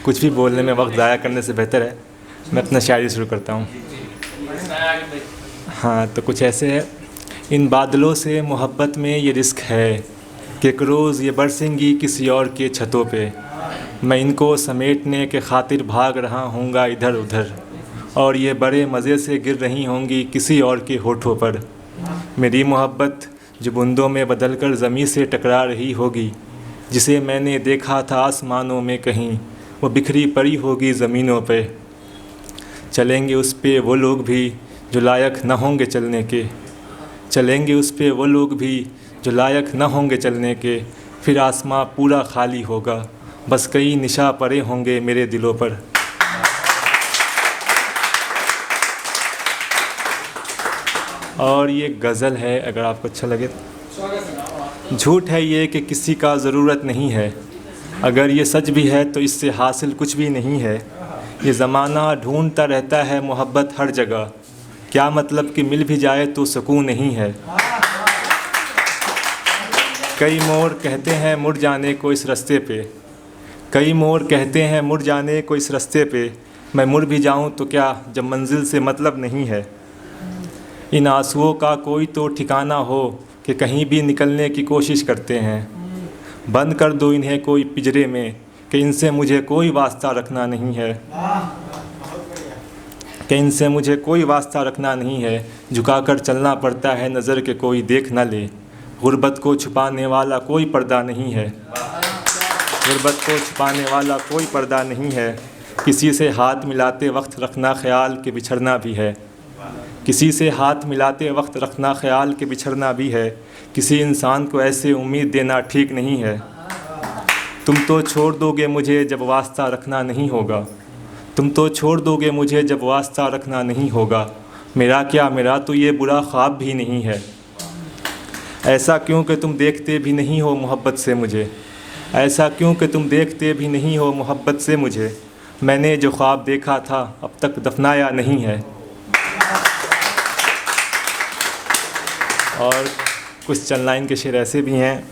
कुछ भी बोलने में वक्त ज़ाया करने से बेहतर है मैं अपना शायरी शुरू करता हूँ। हाँ, तो कुछ ऐसे है। इन बादलों से मोहब्बत में ये रिस्क है कि एक रोज़ ये बरसेंगी किसी और के छतों पे। मैं इनको समेटने के खातिर भाग रहा हूँगा इधर उधर, और ये बड़े मज़े से गिर रही होंगी किसी और के होठों पर। मेरी मोहब्बत जो बूंदों में बदल कर ज़मीं से टकरा रही होगी, जिसे मैंने देखा था आसमानों में कहीं, वो बिखरी पड़ी होगी ज़मीनों पे। चलेंगे उस पे वो लोग भी जो लायक न होंगे चलने के, चलेंगे उस पे वो लोग भी जो लायक न होंगे चलने के। फिर आसमां पूरा खाली होगा, बस कई निशा पड़े होंगे मेरे दिलों पर। और ये गज़ल है, अगर आपको अच्छा लगे तो। झूठ है ये कि किसी का ज़रूरत नहीं है, अगर ये सच भी है तो इससे हासिल कुछ भी नहीं है। ये ज़माना ढूंढता रहता है मोहब्बत हर जगह, क्या मतलब कि मिल भी जाए तो सुकून नहीं है। कई मोड़ कहते हैं मुड़ जाने को इस रास्ते पे, कई मोड़ कहते हैं मुड़ जाने को इस रास्ते पे। मैं मुड़ भी जाऊं तो क्या, जब मंजिल से मतलब नहीं है। इन आंसुओं का कोई तो ठिकाना हो कि कहीं भी निकलने की कोशिश करते हैं। बंद कर दो इन्हें कोई पिंजरे में कि इनसे मुझे कोई वास्ता रखना नहीं है, कि इनसे मुझे कोई वास्ता रखना नहीं है। झुकाकर चलना पड़ता है नज़र के कोई देख न ले, गुर्बत को छुपाने वाला कोई पर्दा नहीं है, गुर्बत को छुपाने वाला कोई पर्दा नहीं है। किसी से हाथ मिलाते वक्त रखना ख्याल के बिछड़ना भी है, किसी से हाथ मिलाते वक्त रखना ख्याल के बिछड़ना भी है। किसी इंसान को ऐसे उम्मीद देना ठीक नहीं है। तुम तो छोड़ दोगे मुझे जब वास्ता रखना नहीं होगा, तुम तो छोड़ दोगे मुझे जब वास्ता रखना नहीं होगा। मेरा क्या, मेरा तो ये बुरा ख्वाब भी नहीं है। ऐसा क्यों कि तुम देखते भी नहीं हो मोहब्बत से मुझे, ऐसा क्यों कि तुम देखते भी नहीं हो मोहब्बत से मुझे। मैंने जो ख्वाब देखा था अब तक दफनाया नहीं है। और कुछ चंद लाइन के शेर ऐसे भी हैं।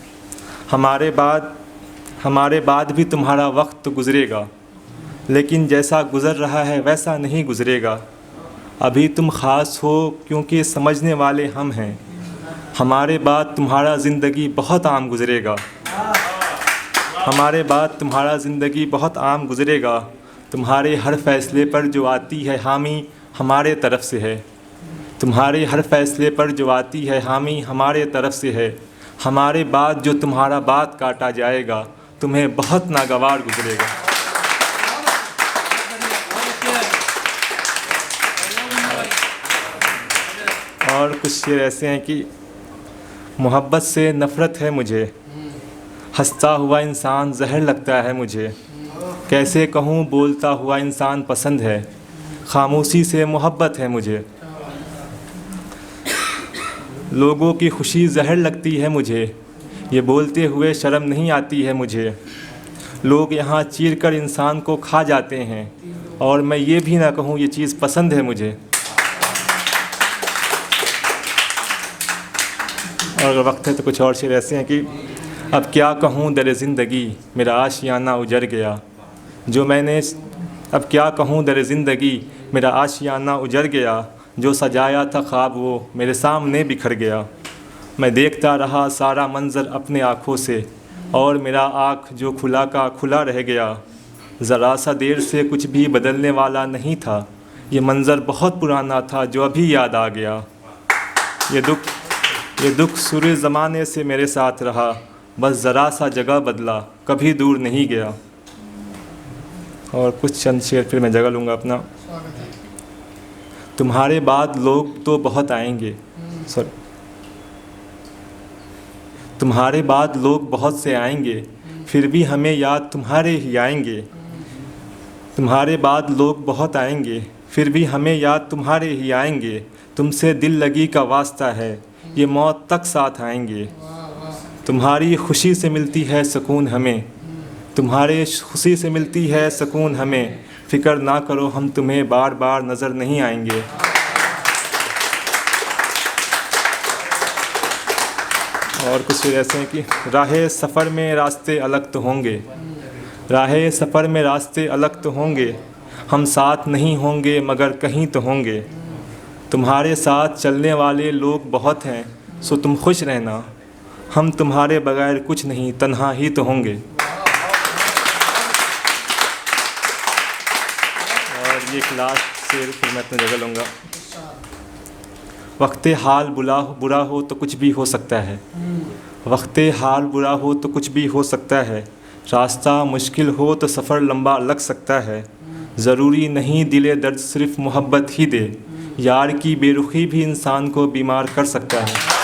हमारे बाद भी तुम्हारा वक्त तो गुज़रेगा, लेकिन जैसा गुज़र रहा है वैसा नहीं गुज़रेगा। अभी तुम ख़ास हो क्योंकि समझने वाले हम हैं, हमारे बाद तुम्हारा ज़िंदगी बहुत आम गुज़रेगा, हमारे बाद तुम्हारा ज़िंदगी बहुत आम गुज़रेगा। तुम्हारे हर फ़ैसले पर जो आती है हामी हमारे तरफ से है, तुम्हारे हर फ़ैसले पर जो आती है हामी हमारे तरफ से है। हमारे बाद जो तुम्हारा बात काटा जाएगा तुम्हें बहुत नागवार गुज़रेगा। और कुछ शेर ऐसे हैं कि मोहब्बत से नफ़रत है मुझे, हंसता हुआ इंसान जहर लगता है मुझे। कैसे कहूँ बोलता हुआ इंसान पसंद है, खामोशी से मोहब्बत है मुझे। लोगों की खुशी जहर लगती है मुझे, ये बोलते हुए शर्म नहीं आती है मुझे। लोग यहाँ चीर कर इंसान को खा जाते हैं, और मैं ये भी ना कहूँ ये चीज़ पसंद है मुझे। और अगर वक्त है तो कुछ और शेर ऐसे हैं कि अब क्या कहूँ दर ज़िंदगी मेरा आशियाना उजड़ गया, जो मैंने अब क्या कहूँ दर ज़िंदगी मेरा आशियाना उजड़ गया। जो सजाया था ख्वाब वो मेरे सामने बिखर गया। मैं देखता रहा सारा मंज़र अपने आँखों से, और मेरा आँख जो खुला का खुला रह गया। ज़रा सा देर से कुछ भी बदलने वाला नहीं था, ये मंज़र बहुत पुराना था जो अभी याद आ गया। ये दुख सूरे ज़माने से मेरे साथ रहा, बस ज़रा सा जगह बदला कभी दूर नहीं गया। और कुछ चंद शेर फिर मैं जगह लूँगा अपना। तुम्हारे बाद लोग तो बहुत आएंगे, तुम्हारे बाद लोग बहुत से आएंगे, फिर भी हमें याद तुम्हारे ही आएंगे। तुम्हारे बाद लोग बहुत आएंगे, फिर भी हमें याद तुम्हारे ही आएंगे। तुमसे दिल लगी का वास्ता है, ये मौत तक साथ आएंगे। तुम्हारी खुशी से मिलती है सुकून हमें, तुम्हारे खुशी से मिलती है सुकून हमें। फ़िक्र ना करो हम तुम्हें बार बार नज़र नहीं आएंगे। और कुछ ऐसे हैं कि राह सफ़र में रास्ते अलग तो होंगे, राहे सफ़र में रास्ते अलग तो होंगे, हम साथ नहीं होंगे मगर कहीं तो होंगे। तुम्हारे साथ चलने वाले लोग बहुत हैं, सो तुम खुश रहना, हम तुम्हारे बगैर कुछ नहीं, तन्हा ही तो होंगे। और ये क्लास शेर फिर मैं अपनी जगह लूँगा। वक्ते हाल बुरा हो तो कुछ भी हो सकता है, वक्ते हाल बुरा हो तो कुछ भी हो सकता है। रास्ता मुश्किल हो तो सफ़र लंबा लग सकता है। ज़रूरी नहीं दिले दर्द सिर्फ़ मोहब्बत ही दे, यार की बेरुखी भी इंसान को बीमार कर सकता है।